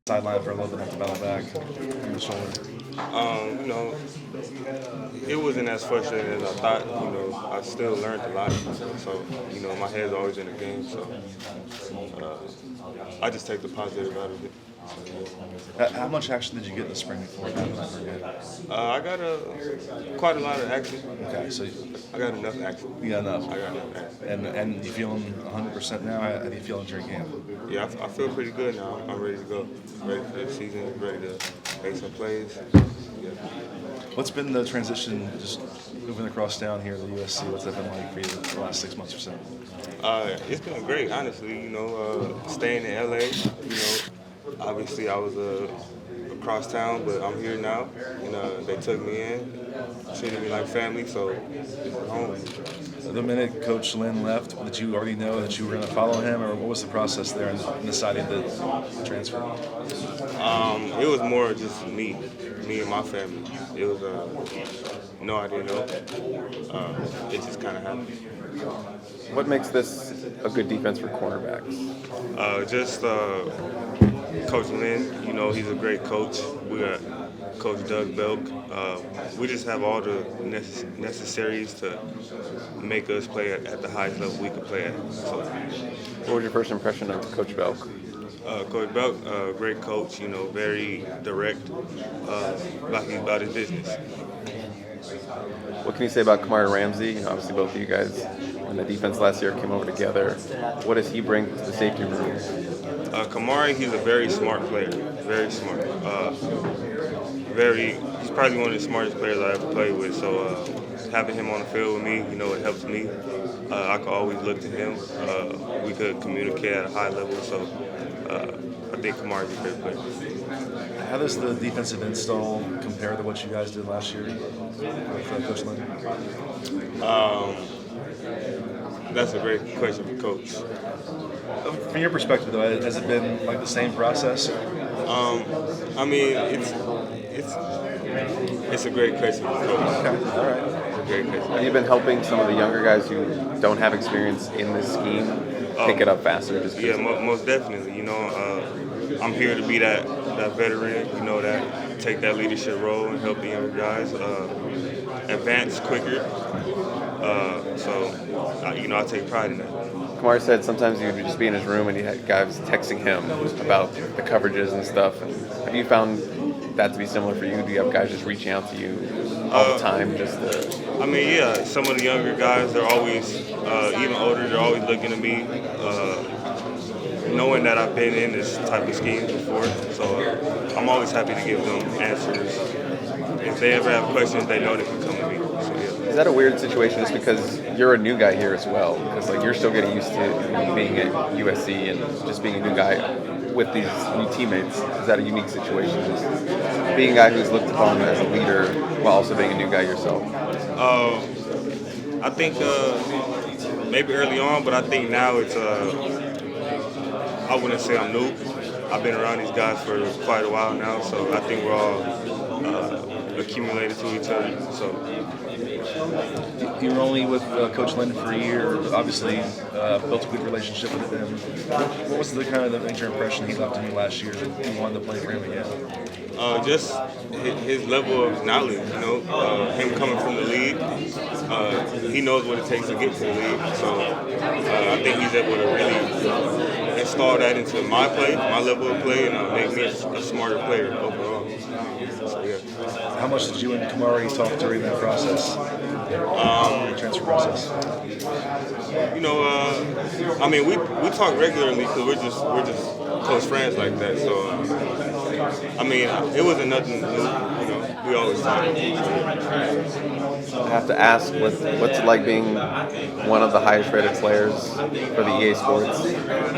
sideline for a little bit after battle back from the shoulder. You know, it wasn't as frustrating as I thought. I still learned a lot. So, my head's always in the game. So, I just take the positive out of it. How much action did you get in the spring before that forget? I got quite a lot of action. Okay, so I got enough action. you got enough. I got enough action. And you feeling 100% now? How do you feel in your camp? Yeah, I feel pretty good now. I'm ready to go. Ready for the season. Ready to make some plays. Yeah. What's been the transition just moving across town here to USC? What's that been like for you the last 6 months or so? It's been great, honestly. Staying in LA. Obviously I was across town, but I'm here now. They took me in, treated me like family, so I'm home. The minute Coach Lynn left, did you already know that you were going to follow him, or what was the process there in deciding to transfer? It was more just me and my family. It was no, I didn't know. It just kind of happened. What makes this a good defense for cornerbacks? Coach Lynn, he's a great coach. We got Coach Doug Belk. We just have all the necessaries to make us play at the highest level we could play at. So, What was your first impression of Coach Belk? Coach Belk, great coach, very direct, about his business. What can you say about Kamari Ramsey? Obviously both of you guys in the defense last year came over together. What does he bring to the safety room? Kamari, he's a very smart player, very smart. He's probably one of the smartest players I ever played with. So having him on the field with me, it helps me. I could always look to him. We could communicate at a high level. So I think Kamari's a great player. How does the defensive install compare to what you guys did last year with Coach Lynn? That's a great question for Coach. From your perspective, though, has it been like the same process? It's a great question for Coach. Okay, all right. It's a great question. Have you been helping some of the younger guys who don't have experience in this scheme pick it up faster? Yeah, most definitely. I'm here to be that veteran, that take that leadership role and help the younger guys advance quicker. I take pride in that. Kamari said sometimes he would just be in his room and he had guys texting him about the coverages and stuff. And have you found that to be similar for you? Do you have guys just reaching out to you all the time? Yeah, some of the younger guys, they're always, even older, they're always looking to me, knowing that I've been in this type of scheme before. So I'm always happy to give them answers. If they ever have questions, they know they can come to me. So, yeah. Is that a weird situation just because you're a new guy here as well? Because you're still getting used to being at USC and just being a new guy with these new teammates. Is that a unique situation? Just being a guy who's looked upon as a leader while also being a new guy yourself? I think maybe early on, but I think now it's I wouldn't say I'm new. I've been around these guys for quite a while now, so I think we're all accumulated to each other. So. You were only with Coach Lynn for a year. Obviously, built a good relationship with him. What was the kind of the major impression he left on you last year that you wanted to play for him again? Just his level of knowledge. Him coming from the league, he knows what it takes to get to the league. So I think he's able to really install that into my play, my level of play, and make me a smarter player overall. So, yeah. How much did you and Kamari talk during that process? Transfer process. We talk regularly because we're just close friends like that. So, it wasn't nothing new. We always talk. I have to ask, what's it like being one of the highest rated players for the EA Sports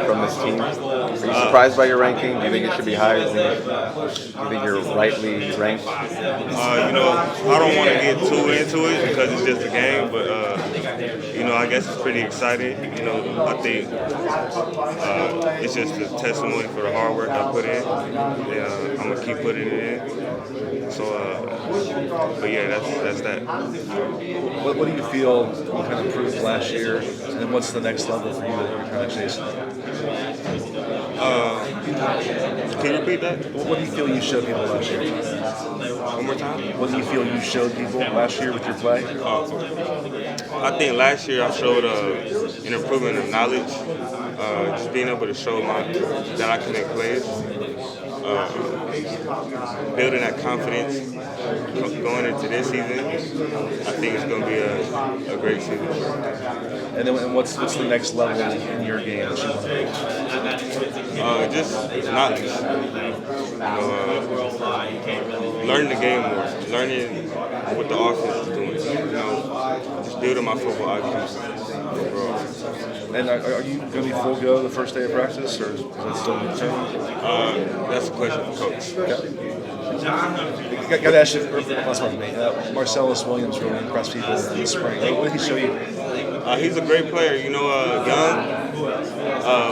from this team? Are you surprised by your ranking? Do you think it should be higher? Do you think you're rightly ranked? I don't want to get too into it because it's just a game, but I guess it's pretty exciting. I think it's just a testimony for the hard work I put in. And, I'm gonna keep putting it in. So, but yeah, that's that. What do you feel you kind of proved last year, and what's the next level for you that you're kind of chasing? Can you repeat that? What do you feel you showed people last year? One more time? What do you feel you showed people last year with your play? I think last year I showed an improvement of knowledge, just being able to show that I can make plays, building that confidence going into this season. I think it's going to be a great season. And then what's the next level in your game that you want to reach? Just knowledge. Learning the game more, learning what the offense is doing. Just building my football IQ. And are you going to be full go the first day of practice, or is that still determined? That's a question for coach. Got to ask you, last one for me. Marcellus Williams really impressed people in the spring. What did he show you? He's a great player, young,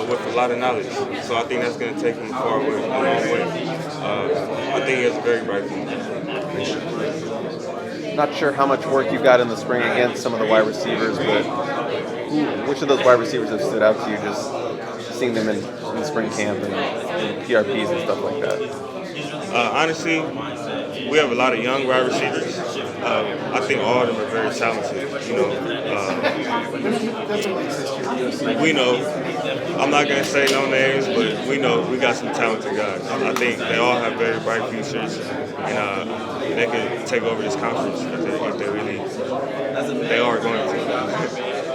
with a lot of knowledge. So I think that's going to take him far away. I think he has a very bright future. Not sure how much work you got in the spring against some of the wide receivers, but which of those wide receivers have stood out to you, just seeing them in spring camp and PRPs and stuff like that? Honestly, we have a lot of young wide receivers. I think all of them are very talented. We know. I'm not going to say no names, but we know we got some talented guys. I think they all have very bright futures, and they can take over this conference if they really, they are going to.